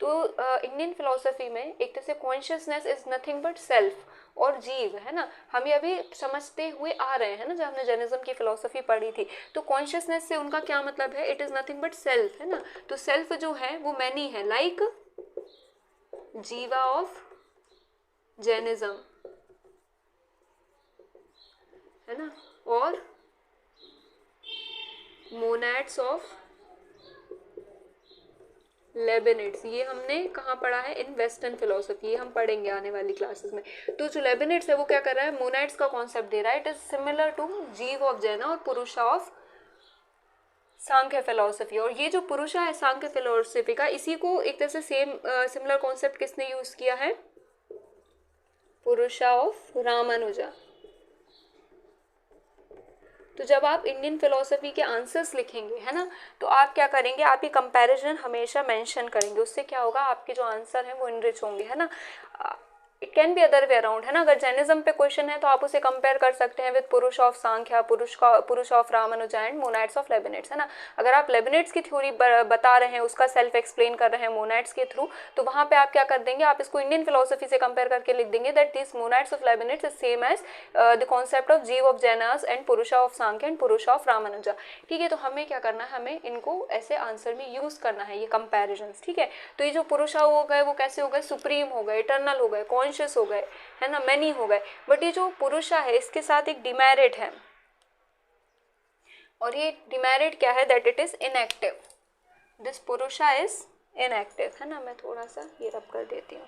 तो इंडियन फिलोसफी में एक तरह से consciousness is nothing but self, और जीव, है ना, हम ये अभी समझते हुए आ रहे हैं ना, जब हमने जैनिज्म की फिलोसफी पढ़ी थी। तो कॉन्शियसनेस से उनका क्या मतलब है, it is nothing but self, है ना। तो सेल्फ जो है वो मैनी है, लाइक जीवा ऑफ जैनिज्म, है ना, और मोनैड्स ऑफ लेबिनिड्स, ये हमने कहाँ पढ़ा है, इन वेस्टर्न फिलोसफी, ये हम पढ़ेंगे आने वाली क्लासेस में। तो जो लेबिनिड्स है वो क्या कर रहा है, मोनैड्स का कॉन्सेप्ट दे रहा है, इट इज सिमिलर टू जीव ऑफ जैना और पुरुषा ऑफ सांख्य फिलोसफी। और ये जो पुरुषा है सांख्य फिलोसफी का, इसी को एक तरह से सेम सिमिलर कॉन्सेप्ट किसने यूज किया है, पुरुषा ऑफ रामानुजा। तो जब आप इंडियन फिलोसफी के आंसर्स लिखेंगे, है ना, तो आप क्या करेंगे, आप ये कंपैरिजन हमेशा मेंशन करेंगे, उससे क्या होगा, आपके जो आंसर हैं वो इनरिच होंगे, है ना। It can be other way around, है ना, अगर जैनिज्म पे क्वेश्चन है तो आप उसे कंपेयर कर सकते हैं विद पुरुष ऑफ सांख्या, पुरुष ऑफ रामानुजा एंड मोनैड्स ऑफ लेबिनिड्स, है ना। अगर आप लेबिनिड्स की थ्योरी बता रहे हैं, उसका सेल्फ एक्सप्लेन कर रहे हैं मोनैड्स के थ्रू, तो वहां पे आप क्या कर देंगे, आप इसको इंडियन फिलोसफी से कंपेयर करके लिख देंगे that this monads of Leibniz is same as the concept of jiva of Jainas and Purusha of Samkhya and Purusha of Ramanuja. ठीक है, तो हमें क्या करना है, हमें इनको ऐसे आंसर में यूज करना है, ये कंपेरिजन। ठीक है, तो ये जो पुरुषा हो गए वो कैसे हो गए, सुप्रीम हो गए, इटर्नल हो गए, कॉन्शियस हो गए, है ना, मैनी हो गए। बट ये जो पुरुषा है इसके साथ एक डिमेरिट है, और ये डिमेरिट क्या है, that it is inactive, this पुरुषा इज इनएक्टिव, है ना। मैं थोड़ा सा ये रब कर देती हूँ।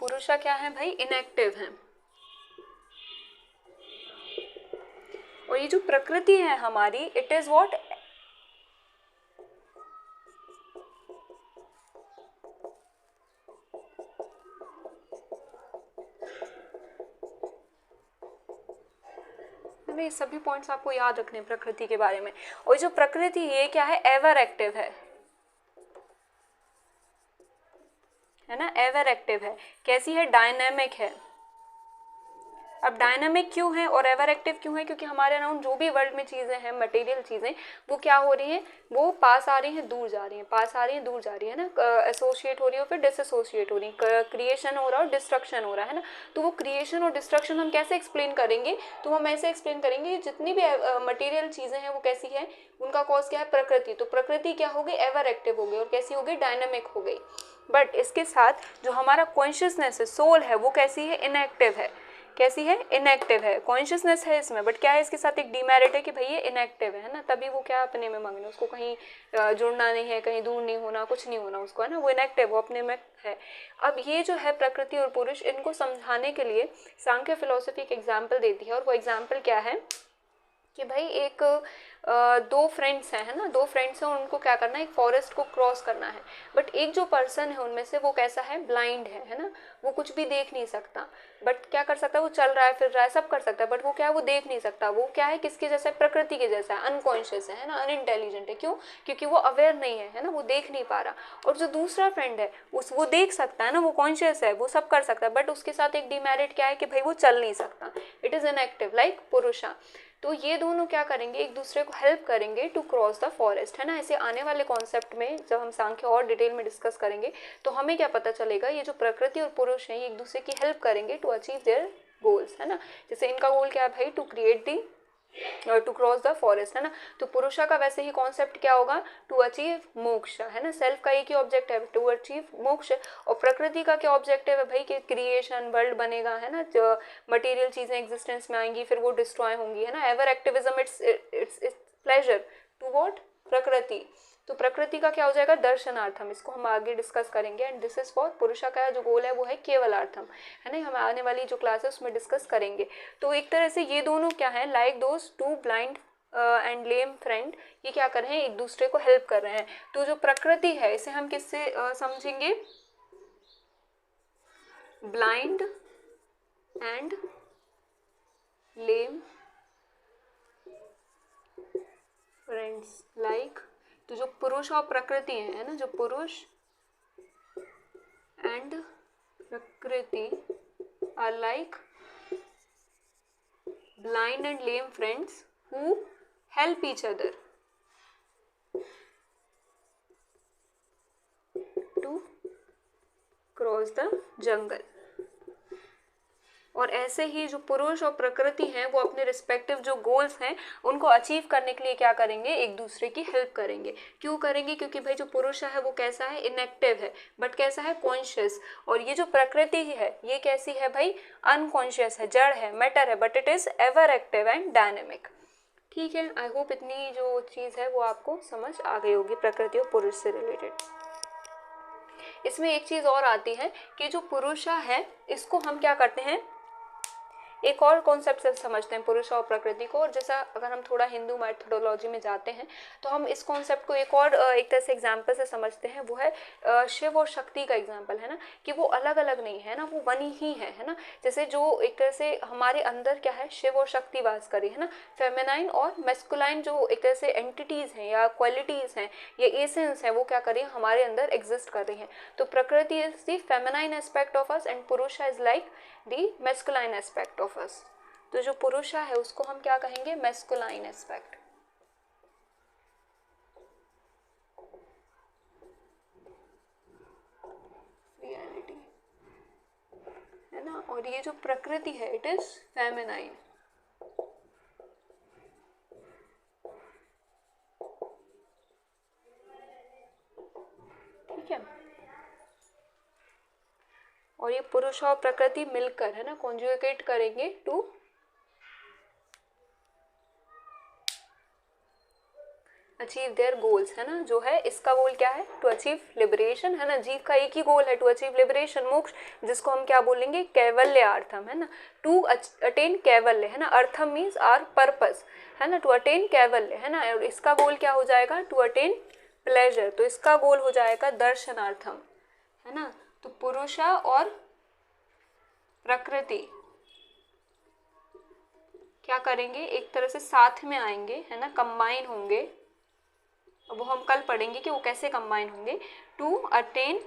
पुरुषा क्या है भाई, इनएक्टिव है। और ये जो प्रकृति है हमारी, इट इज व्हाट, ये सभी पॉइंट्स आपको याद रखने हैं प्रकृति के बारे में। और जो प्रकृति ये क्या है, एवर एक्टिव है ना, एवर एक्टिव है। कैसी है, डायनेमिक है। अब डायनामिक क्यों है और एवर एक्टिव क्यों है, क्योंकि हमारे अराउंड जो भी वर्ल्ड में चीज़ें हैं, मटेरियल चीज़ें, वो क्या हो रही हैं, वो पास आ रही हैं, दूर जा रही हैं, पास आ रही हैं, दूर जा रही है ना, एसोसिएट हो रही है, फिर डिसएसोसिएट हो रही है, क्रिएशन हो रहा है और डिस्ट्रक्शन हो रहा है ना। तो वो क्रिएशन और डिस्ट्रक्शन हम कैसे एक्सप्लेन करेंगे, तो हम ऐसे एक्सप्लेन करेंगे जितनी भी मटेरियल चीज़ें हैं वो कैसी है, उनका कॉज क्या है, प्रकृति। तो प्रकृति क्या हो गई, एवर एक्टिव हो गई, और कैसी हो गई, डायनामिक हो गई। बट इसके साथ जो हमारा कॉन्शियसनेस है, सोल है, वो कैसी है, इनएक्टिव है। कैसी है, इनएक्टिव है। कॉन्शियसनेस है इसमें, बट क्या है, इसके साथ एक डिमेरिट है कि भाई ये इनएक्टिव है ना, तभी वो क्या अपने में मग्न, उसको कहीं जुड़ना नहीं है, कहीं दूर नहीं होना, कुछ नहीं होना उसको, है ना, वो इनएक्टिव, वो अपने में है। अब ये जो है प्रकृति और पुरुष, इनको समझाने के लिए सांख्य फिलोसफी एक एग्जाम्पल देती है, और वो एग्जाम्पल क्या है कि भाई एक दो फ्रेंड्स हैं, है ना, दो फ्रेंड्स हैं, उनको क्या करना है, एक फॉरेस्ट को क्रॉस करना है। बट एक जो पर्सन है उनमें से, वो कैसा है, ब्लाइंड है ना, वो कुछ भी देख नहीं सकता। बट क्या कर सकता है, वो चल रहा है, फिर रहा है, सब कर सकता है, बट वो क्या है, वो देख नहीं सकता। वो क्या है, किसके जैसा है, प्रकृति के जैसा है, अनकॉन्शियस है ना, अनइंटेलिजेंट है। क्यों, क्योंकि वो अवेयर नहीं है ना, वो देख नहीं पा रहा। और जो दूसरा फ्रेंड है वो देख सकता है ना, वो कॉन्शियस है, वो सब कर सकता है, बट उसके साथ एक डिमेरिट क्या है कि भाई वो चल नहीं सकता, इट इज इनएक्टिव, लाइक पुरुषा। तो ये दोनों क्या करेंगे, एक दूसरे को हेल्प करेंगे टू क्रॉस द फॉरेस्ट, है ना। ऐसे आने वाले कॉन्सेप्ट में जब हम सांख्य और डिटेल में डिस्कस करेंगे तो हमें क्या पता चलेगा, ये जो प्रकृति और पुरुष हैं ये एक दूसरे की हेल्प करेंगे टू अचीव देयर गोल्स, है ना। जैसे इनका गोल क्या है भाई, to create the to cross the forest, है ना। तो पुरुषा का वैसे ही कॉन्सेप्ट क्या होगा, टू अचीव मोक्ष, है ना। सेल्फ का एक ही ऑब्जेक्टिव है, टू अचीव मोक्ष। और प्रकृति का क्या ऑब्जेक्टिव है भाई, कि क्रिएशन, वर्ल्ड बनेगा, है ना, जो मटेरियल चीजें एग्जिस्टेंस में आएंगी, फिर वो डिस्ट्रॉय होंगी, है ना। Ever activism, it's pleasure to what, prakriti. तो प्रकृति का क्या हो जाएगा, दर्शनार्थम। इसको हम आगे डिस्कस करेंगे। एंड दिस इज फॉर पुरुषा का जो गोल है वो है केवलार्थम, है ना, हम आने वाली जो क्लास है उसमें डिस्कस करेंगे। तो एक तरह से ये दोनों क्या है, like those two blind and lame friend, ये क्या कर रहे हैं, एक दूसरे को हेल्प कर रहे हैं। तो जो प्रकृति है इसे हम किससे समझेंगे, blind and lame friends like. तो जो पुरुष और प्रकृति है ना, जो purush and prakriti are like blind and lame friends who help each other to cross the jungle। और ऐसे ही जो पुरुष और प्रकृति हैं वो अपने रिस्पेक्टिव जो गोल्स हैं उनको अचीव करने के लिए क्या करेंगे, एक दूसरे की हेल्प करेंगे। क्यों करेंगे, क्योंकि भाई जो पुरुष है वो कैसा है, इनएक्टिव है, बट कैसा है, कॉन्शियस। और ये जो प्रकृति है ये कैसी है भाई, अनकॉन्शियस है, जड़ है, मैटर है, but it is ever active and dynamic. ठीक है, आई होप इतनी जो चीज़ है वो आपको समझ आ गई होगी प्रकृति और पुरुष से रिलेटेड। इसमें एक चीज़ और आती है कि जो पुरुषा है इसको हम क्या करते हैं, एक और कॉन्सेप्ट से समझते हैं पुरुष और प्रकृति को। और जैसा अगर हम थोड़ा हिंदू मैथोडोलॉजी में जाते हैं तो हम इस कॉन्सेप्ट को एक और एक तरह से एग्जाम्पल से समझते हैं, वो है शिव और शक्ति का एग्जाम्पल, है ना, कि वो अलग अलग नहीं है ना, वो वन ही है ना। जैसे जो एक तरह से हमारे अंदर क्या है, शिव और शक्ति वास करी है ना, फेमिनाइन और मेस्कुलाइन जो एक तरह से एंटिटीज़ हैं या क्वालिटीज़ हैं या एसेंस है वो क्या कर रही है, हमारे अंदर एग्जिस्ट कर रही हैं। तो Prakriti is the feminine aspect of us and Purusha is like the masculine aspect of us. तो जो पुरुषा है उसको हम क्या कहेंगे, मेस्कुलाइन एस्पेक्ट। रियलिटी, है ना, और ये जो प्रकृति है इट इज फेमिनाइन। ठीक है, और ये पुरुष और प्रकृति मिलकर, है ना, कॉन्जुगेट करेंगे टू अचीव देयर गोल्स, है ना। जो है इसका गोल क्या है, टू अचीव लिबरेशन, है ना, जीव का एक ही गोल है, टू अचीव लिबरेशन, मोक्ष, जिसको हम क्या बोलेंगे, कैवल्यार्थम, है ना, टू अटेन कैवल्य, है ना, अर्थम मीन्स आर पर्पस, है ना, टू अटेन कैवल्य, है ना। और इसका गोल क्या हो जाएगा, टू अटेन प्लेजर, तो इसका गोल हो जाएगा दर्शनार्थम, है ना। तो पुरुषा और प्रकृति क्या करेंगे, एक तरह से साथ में आएंगे, है ना, कंबाइन होंगे। अब वो हम कल पढ़ेंगे कि वो कैसे कंबाइन होंगे, टू अटेन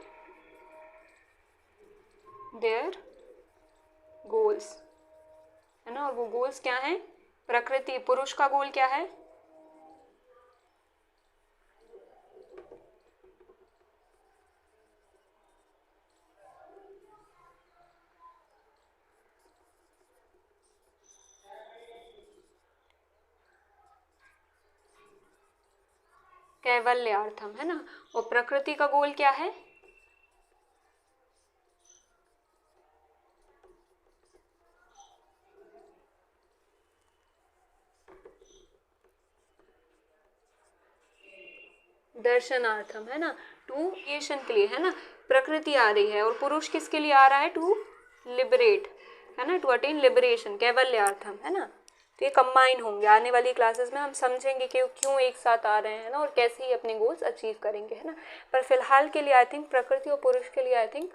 देयर गोल्स, है ना। और वो गोल्स क्या हैं, प्रकृति, पुरुष का गोल क्या है, कैवल्यार्थम, है ना। और प्रकृति का गोल क्या है, दर्शनार्थम, है ना, टू क्रिएशन के लिए, है ना। प्रकृति आ रही है और पुरुष किसके लिए आ रहा है, टू लिबरेट, है ना, टू अटेन लिबरेशन, कैवल्यार्थम, है ना। तो ये कंबाइन होंगे। आने वाली क्लासेस में हम समझेंगे कि क्यों एक साथ आ रहे हैं ना, और कैसे ही अपने गोल्स अचीव करेंगे, है ना। पर फिलहाल के लिए आई थिंक प्रकृति और पुरुष के लिए आई थिंक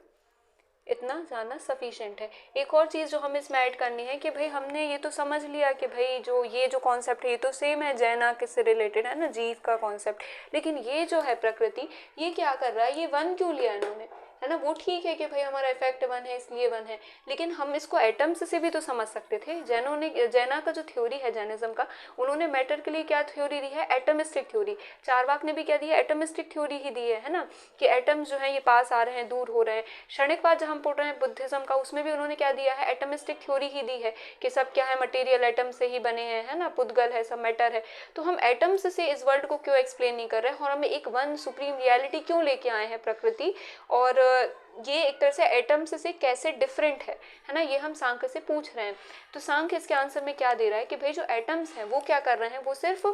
इतना जानना सफिशिएंट है। एक और चीज़ जो हमें इसमें ऐड करनी है कि भाई हमने ये तो समझ लिया कि भाई जो ये जो कॉन्सेप्ट है ये तो सेम है जैना किससे रिलेटेड, है ना, जीव का कॉन्सेप्ट। लेकिन ये जो है प्रकृति, ये क्या कर रहा है, ये वन क्यों लिया इन्होंने, है ना। वो ठीक है कि भाई हमारा इफेक्ट वन है इसलिए वन है, लेकिन हम इसको एटम्स से भी तो समझ सकते थे। जैना का जो थ्योरी है जैनिज्म का, उन्होंने मैटर के लिए क्या थ्योरी दी है, एटमिस्टिक थ्योरी। चारवाक ने भी क्या दिया, एटमिस्टिक थ्योरी ही दी है ना, कि एटम्स जो है ये पास आ रहे हैं, दूर हो रहे हैं। क्षणिकवाद जब हम पढ़ रहे हैं बुद्धिज्म का, उसमें भी उन्होंने क्या दिया है, एटमिस्टिक थ्योरी ही दी है कि सब क्या है, मटेरियल एटम से ही बने हैं, है ना, पुद्गल है, सब मैटर है। तो हम एटम्स से इस वर्ल्ड को क्यों एक्सप्लेन नहीं कर रहे हैं, और हमें एक वन सुप्रीम रियलिटी क्यों लेके आए हैं प्रकृति, और ये एक तरह से एटम्स से कैसे डिफरेंट है ना, ये हम सांख्य से पूछ रहे हैं। तो सांख्य इसके आंसर में क्या दे रहा है कि भाई जो एटम्स हैं वो क्या कर रहे हैं, वो सिर्फ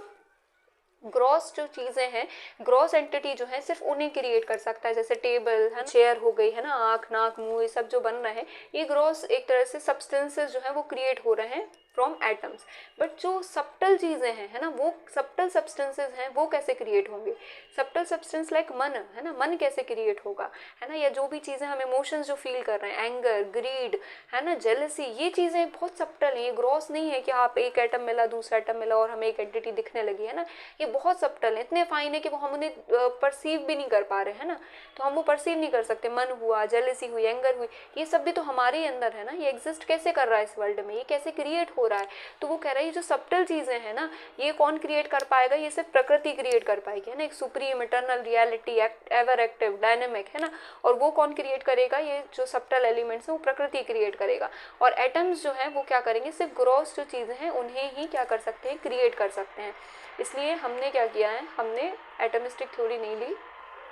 ग्रॉस जो चीज़ें हैं, ग्रॉस एंटिटी जो है सिर्फ उन्हें क्रिएट कर सकता है, जैसे टेबल है, चेयर हो गई है ना, आँख नाक मुंह ये सब जो बन रहे हैं, ये ग्रॉस एक तरह से सब्सटेंसेस जो है वो क्रिएट हो रहे हैं फ्रॉम एटम्स। बट जो सब्टल चीज़ें हैं है ना, वो सब्टल सब्सटेंसेस हैं, वो कैसे क्रिएट होंगे? सब्टल सब्सटेंस लाइक मन है ना, मन कैसे क्रिएट होगा, है ना, या जो भी चीज़ें हम इमोशंस जो फील कर रहे हैं, एंगर, ग्रीड, है ना, जेलसी, ये चीज़ें बहुत सब्टल हैं, ये ग्रॉस नहीं है कि आप एक एटम मिला दूसरा एटम मिला और हमें एक एंटिटी दिखने लगी, है ना, ये बहुत सब्टल है, इतने फाइन है कि वो हम उन्हें परसीव भी नहीं कर पा रहे हैं ना, तो हम वो परसीव नहीं कर सकते। मन हुआ, जेलसी हुई, एंगर हुई, ये सब भी तो हमारे ही अंदर है ना, ये एग्जिस्ट कैसे कर रहा है इस वर्ल्ड में, ये कैसे क्रिएट हो रहा है? तो वो कह रहा है ये जो सब्टल चीज़ें हैं ना, ये कौन क्रिएट कर पाएगा? ये सिर्फ प्रकृति क्रिएट कर पाएगी, है ना, एक supreme eternal reality, ever active, dynamic, है ना, और वो कौन क्रिएट करेगा? ये जो सब्टल एलिमेंट्स हैं वो प्रकृति क्रिएट करेगा। और एटम्स जो हैं वो क्या करेंगे? सिर्फ ग्रॉस जो चीज़ें हैं उन्हें ही क्या कर सकते हैं? क्रिएट कर सकते हैं। इसलिए हमने क्या किया है, हमने एटमिस्टिक थ्योरी नहीं ली,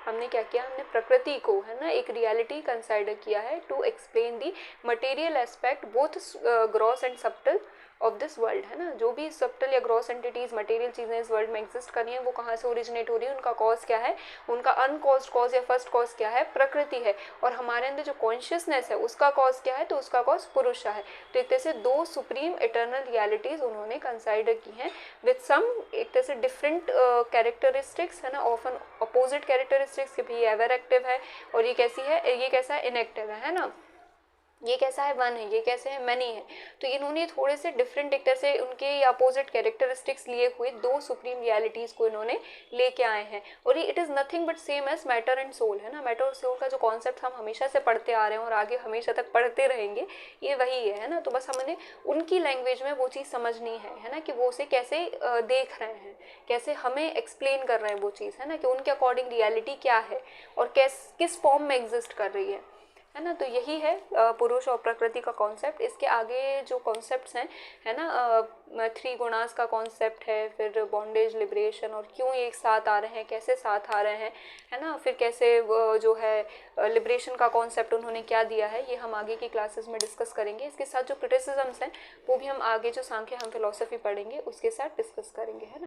हमने क्या किया, हमने प्रकृति को, है ना, एक रियलिटी कंसिडर किया है to explain the material aspect both gross and subtle of this world, है ना, जो भी सब्टल या ग्रॉस एंटिटीज मटेरियल चीज़ें इस वर्ल्ड में एग्जिस्ट कर रही हैं वो कहाँ से ओरिजिनेट हो रही है, उनका कॉज क्या है, उनका अनकॉज्ड कॉज या फर्स्ट कॉज क्या है? प्रकृति है। और हमारे अंदर जो कॉन्शियसनेस है उसका कॉज क्या है? तो उसका कॉज पुरुष है। तो एक तरह से दो सुप्रीम इटर्नल रियलिटीज उन्होंने कंसिडर की हैं विथ सम एक तरह से डिफरेंट कैरेक्टरिस्टिक्स, है ना, ऑफन अपोजिट कैरेक्टरिस्टिक्स, कि भाई एवर एक्टिव है और ये कैसी है, ये कैसा है, इनएक्टिव है ना, ये कैसा है, वन है, ये कैसे है, मैनी है। तो इन्होंने थोड़े से डिफरेंट एक तरह से उनके अपोजिट कैरेक्टरिस्टिक्स लिए हुए दो सुप्रीम रियलिटीज को इन्होंने लेके आए हैं। और ये it is nothing but same as matter and soul, है ना, मैटर और सोल का जो कॉन्सेप्ट हम हमेशा से पढ़ते आ रहे हैं और आगे हमेशा तक पढ़ते रहेंगे, ये वही है ना। तो बस हमने उनकी लैंग्वेज में वो चीज़ समझनी है ना, कि वो उसे कैसे देख रहे हैं, कैसे हमें एक्सप्लेन कर रहे हैं वो चीज़, है ना, कि उनके अकॉर्डिंग रियलिटी क्या है और किस फॉर्म में एग्जिस्ट कर रही है ना। तो यही है पुरुष और प्रकृति का कॉन्सेप्ट। इसके आगे जो कॉन्सेप्ट्स हैं, है ना, थ्री गुणास का कॉन्सेप्ट है, फिर बॉन्डेज, लिबरेशन, और क्यों ये एक साथ आ रहे हैं, कैसे साथ आ रहे हैं, है ना, फिर कैसे जो है लिबरेशन का कॉन्सेप्ट उन्होंने क्या दिया है, ये हम आगे की क्लासेस में डिस्कस करेंगे। इसके साथ जो क्रिटिसिजम्स हैं वो भी हम आगे जो सांख्य हम फिलोसफी पढ़ेंगे उसके साथ डिस्कस करेंगे, है ना।